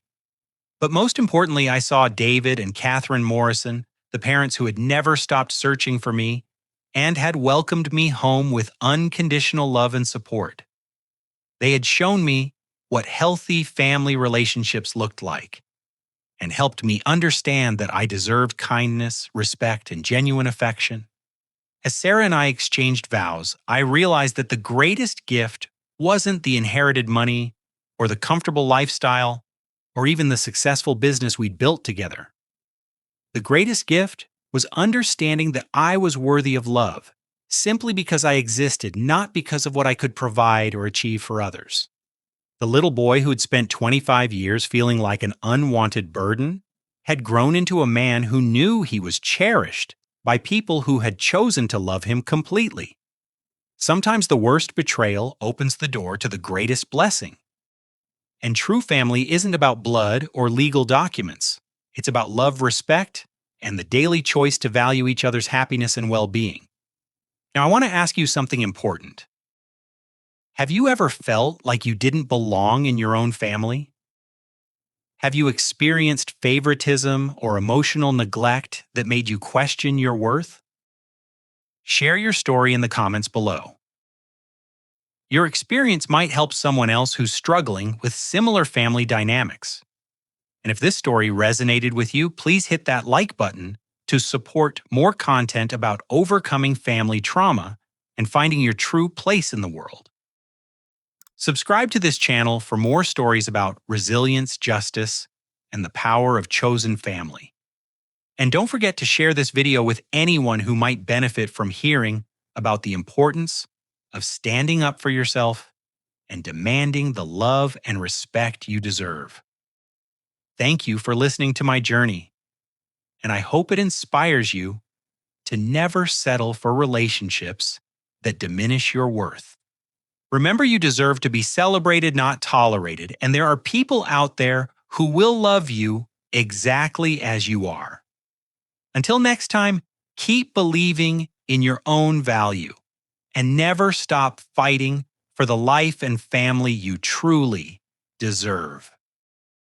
But most importantly, I saw David and Catherine Morrison, the parents who had never stopped searching for me and had welcomed me home with unconditional love and support. They had shown me what healthy family relationships looked like and helped me understand that I deserved kindness, respect, and genuine affection. As Sarah and I exchanged vows, I realized that the greatest gift wasn't the inherited money or the comfortable lifestyle or even the successful business we'd built together. The greatest gift was understanding that I was worthy of love simply because I existed, not because of what I could provide or achieve for others. The little boy who had spent 25 years feeling like an unwanted burden had grown into a man who knew he was cherished by people who had chosen to love him completely. Sometimes the worst betrayal opens the door to the greatest blessing. And true family isn't about blood or legal documents. It's about love, respect, and the daily choice to value each other's happiness and well-being. Now, I want to ask you something important. Have you ever felt like you didn't belong in your own family? Have you experienced favoritism or emotional neglect that made you question your worth? Share your story in the comments below. Your experience might help someone else who's struggling with similar family dynamics. And if this story resonated with you, please hit that like button to support more content about overcoming family trauma and finding your true place in the world. Subscribe to this channel for more stories about resilience, justice, and the power of chosen family. And don't forget to share this video with anyone who might benefit from hearing about the importance of standing up for yourself and demanding the love and respect you deserve. Thank you for listening to my journey, and I hope it inspires you to never settle for relationships that diminish your worth. Remember, you deserve to be celebrated, not tolerated, and there are people out there who will love you exactly as you are. Until next time, keep believing in your own value and never stop fighting for the life and family you truly deserve.